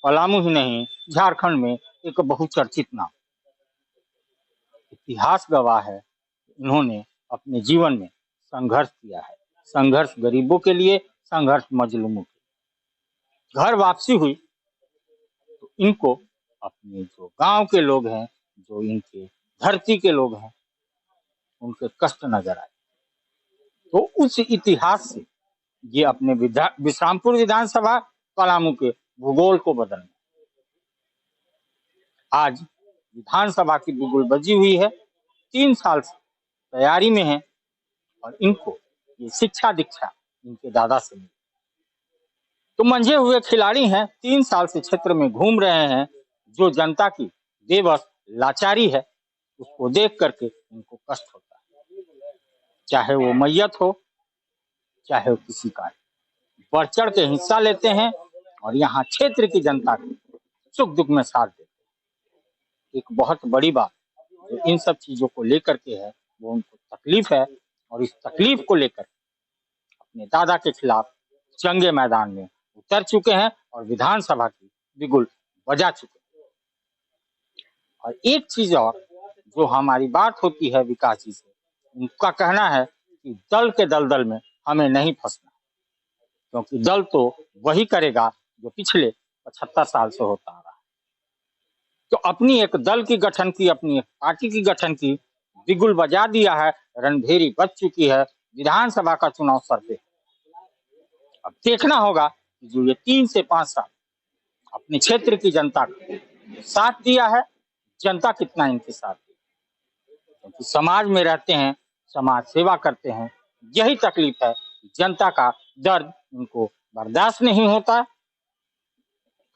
पलामू ही नहीं, झारखंड में एक बहुचर्चित नाम। इतिहास गवाह है, इन्होंने अपने जीवन में संघर्ष किया है। संघर्ष गरीबों के लिए, संघर्ष मजलूमों के लिए। घर वापसी हुई तो इनको अपने जो गांव के लोग हैं, जो इनके धरती के लोग हैं, उनके कष्ट नजर आए। तो उस इतिहास से ये अपने विश्रामपुर विधानसभा पलामू के भूगोल को बदलने आज विधानसभा की बिगुल बजी हुई है। 3 साल से तैयारी में है और इनको ये शिक्षा दीक्षा इनके दादा से मिली। तो मंझे हुए खिलाड़ी हैं, 3 साल से क्षेत्र में घूम रहे हैं। जो जनता की बेबस लाचारी है उसको देख करके इनको कष्ट होता है, चाहे वो मैयत हो चाहे वो किसी का। बढ़ चढ़ के हिस्सा लेते हैं और यहाँ क्षेत्र की जनता के सुख दुख में साथ देते हैं। एक बहुत बड़ी बात जो इन सब चीजों को लेकर के है वो उनको तकलीफ है और इस तकलीफ को लेकर अपने दादा के खिलाफ जंगे मैदान में उतर चुके हैं और विधानसभा की बिगुल बजा चुके हैं। और एक चीज और जो हमारी बात होती है विकास जी से, उनका कहना है कि दल के दलदल में हमें नहीं फंसना, क्योंकि दल तो वही करेगा जो पिछले 75 साल से होता आ रहा है। तो अपनी एक दल की गठन की, अपनी एक पार्टी की गठन की बिगुल बजा दिया है, रणभेरी बज चुकी है। विधानसभा का चुनाव सर पे। अब देखना होगा कि जो ये 3 से 5 साल अपने क्षेत्र की जनता को साथ दिया है, जनता कितना इनके साथ है। क्योंकि समाज में रहते हैं, समाज सेवा करते हैं, यही तकलीफ है। जनता का दर्द इनको बर्दाश्त नहीं होता,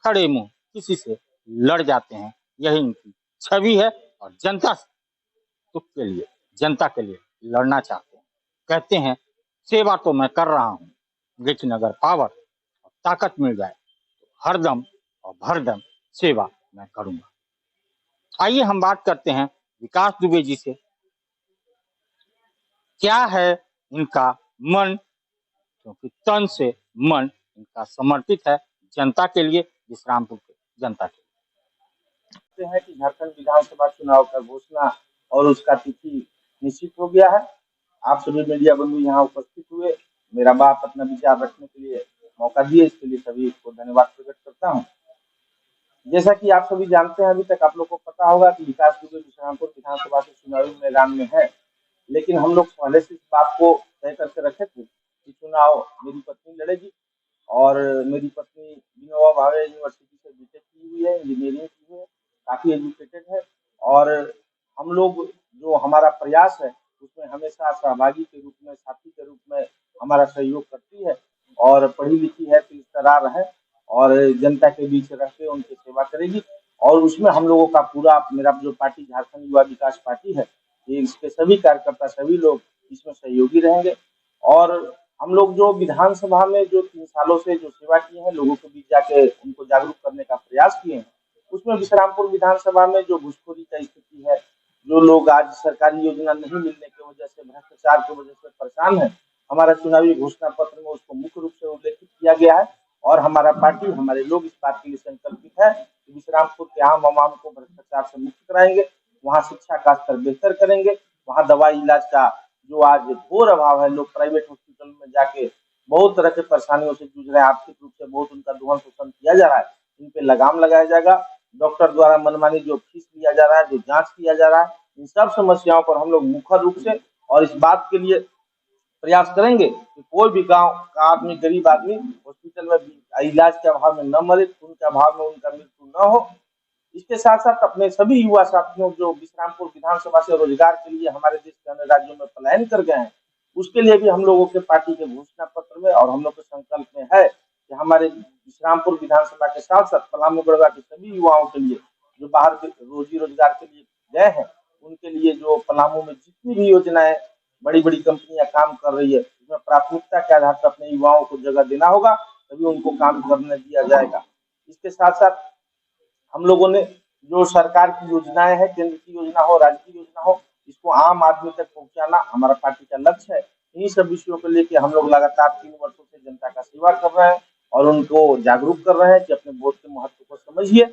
खड़े मुंह किसी से लड़ जाते हैं, यही इनकी छवि है। और जनता सुख के लिए, जनता के लिए लड़ना चाहते हैं। कहते हैं सेवा तो मैं कर रहा हूँ, लेकिन अगर पावर और ताकत मिल जाए तो हरदम और भरदम सेवा मैं करूंगा। आइए हम बात करते हैं विकास दुबे जी से। क्या है इनका मन, क्योंकि तन से मन इनका समर्पित है जनता के लिए, विश्रामपुर के जनता के लिए। है कि झारखंड विधानसभा चुनाव का घोषणा और उसका तिथि निश्चित हो गया है। आप सभी मीडिया बंधु यहाँ उपस्थित हुए, मेरा बात अपना विचार रखने के लिए मौका दिए, इसके लिए सभी को धन्यवाद प्रकट करता हूँ। जैसा कि आप सभी जानते हैं, अभी तक आप लोग को पता होगा कि विकास दुबे विश्रामपुर विधानसभा से चुनावी मैदान में है, लेकिन हम लोग पहले से इस बात को तय करके रखे थे कि चुनाव मेरी पत्नी लड़ेगी। और मेरी पत्नी विनोबा भावे यूनिवर्सिटी से बीटेक की हुई है, इंजीनियरिंग की है, काफी एजुकेटेड है। और हम लोग जो हमारा प्रयास है उसमें हमेशा सहभागी के रूप में, साथी के रूप में हमारा सहयोग करती है और पढ़ी लिखी है तो इस तरह रहे और जनता के बीच रह के उनकी सेवा करेगी। और उसमें हम लोगों का पूरा, मेरा जो पार्टी झारखंड युवा विकास पार्टी है, ये इसके सभी कार्यकर्ता, सभी लोग इसमें सहयोगी रहेंगे। और हम लोग जो विधानसभा में जो 3 सालों से जो सेवा की है, लोगों के बीच जाके उनको जागरूक करने का प्रयास किए हैं, उसमें विश्रामपुर विधानसभा में जो घुसखोरी का स्थिति है, जो लोग आज सरकारी योजना नहीं मिलने की वजह से, भ्रष्टाचार की वजह से परेशान है, हमारा चुनावी घोषणा पत्र में उसको मुख्य रूप से उल्लेखित किया गया है। और हमारा पार्टी, हमारे लोग इस बात के लिए संकल्पित है कि विश्रामपुर के आम आवाम को भ्रष्टाचार से मुक्त कराएंगे, वहाँ शिक्षा का स्तर बेहतर करेंगे, वहाँ दवाई इलाज का जो आज घोर अभाव है, लोग प्राइवेट हॉस्पिटल में जाके बहुत तरह के परेशानियों से जूझ रहे हैं, आर्थिक रूप से बहुत उनका दोहन शोषण किया जा रहा है, इन पे लगाम लगाया जाएगा। डॉक्टर द्वारा मनमानी जो फीस लिया जा रहा है, जो जांच किया जा रहा है, इन सब समस्याओं पर हम लोग मुख्य रूप से और इस बात के लिए प्रयास करेंगे कि कोई भी गांव का आदमी, गरीब आदमी हॉस्पिटल में इलाज के अभाव में न मरे, खून के अभाव में उनका मृत्यु न हो। इसके साथ साथ अपने सभी युवा साथियों जो विश्रामपुर विधानसभा से रोजगार के लिए हमारे देश के अन्य राज्यों में पलायन कर गए हैं, उसके लिए भी हम लोगों के पार्टी के घोषणा पत्र में और हम लोग के संकल्प में है कि हमारे विश्रामपुर विधानसभा के साथ साथ पलामू गढ़वा के सभी युवाओं के लिए जो बाहर रोजी रोजगार के लिए गए हैं, उनके लिए जो पलामू में जितनी भी योजनाएं बड़ी बड़ी कंपनियां काम कर रही है, उसमें प्राथमिकता के आधार पर अपने युवाओं को जगह देना होगा, तभी उनको काम करने दिया जाएगा। इसके साथ साथ हम लोगों ने जो सरकार की योजनाएं हैं, केंद्र की योजना हो, राज्य की योजना हो, इसको आम आदमी तक पहुंचाना हमारा पार्टी का लक्ष्य है। इन्हीं सब विषयों को लेकर हम लोग लगातार 3 वर्षों से जनता का सेवा कर रहे हैं और उनको जागरूक कर रहे हैं कि अपने वोट के महत्व को समझिए।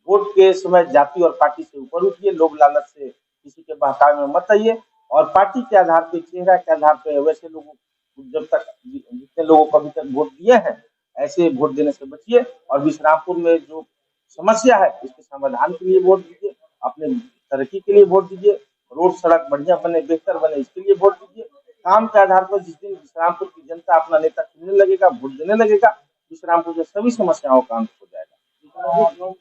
वोट के समय जाति और पार्टी से ऊपर उठिए, लोग लालच से किसी के बहकावे में मत आइए और पार्टी के आधार पे, चेहरा के आधार पे वैसे लोगों जब तक जितने लोगों को अभी तक वोट दिए हैं ऐसे वोट देने से बचिए। और विश्रामपुर में जो समस्या है इसके समाधान के लिए वोट दीजिए, अपने तरक्की के लिए वोट दीजिए, रोड सड़क बढ़िया बने, बेहतर बने, इसके लिए वोट दीजिए। काम के आधार पर जिस दिन विश्रामपुर की जनता अपना नेता चुनने लगेगा, वोट देने लगेगा, विश्रामपुर के सभी समस्याओं का अंत हो जाएगा।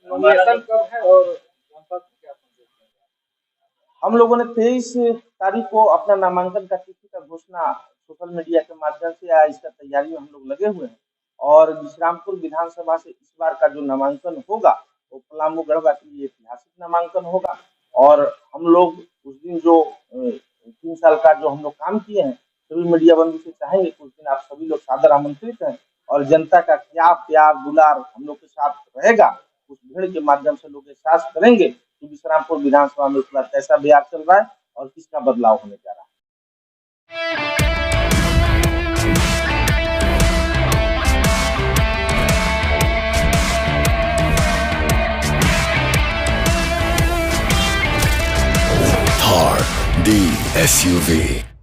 नोमिनेशन कब है और जनता को क्या संदेश देंगे? हम लोगों ने 23 तारीख को अपना नामांकन का तिथि का घोषणा सोशल मीडिया के माध्यम से या इसका तैयारी में हम लोग लगे हुए हैं। और विश्रामपुर विधानसभा से इस बार का जो नामांकन होगा वो पलामू गढ़वा के लिए ऐतिहासिक नामांकन होगा। और हम लोग उस दिन जो 3 साल का जो हम लोग काम किए हैं, सभी मीडिया बंधु से चाहेंगे कि उस दिन आप सभी लोग सादर आमंत्रित हैं और जनता का क्या प्यार दुलार हम लोग के साथ रहेगा, उस भीड़ के माध्यम से लोग एहसास करेंगे कि विश्रामपुर विधानसभा में इस बार कैसा बिहार चल रहा है और किसका बदलाव होने जा रहा है। Thar, the SUV.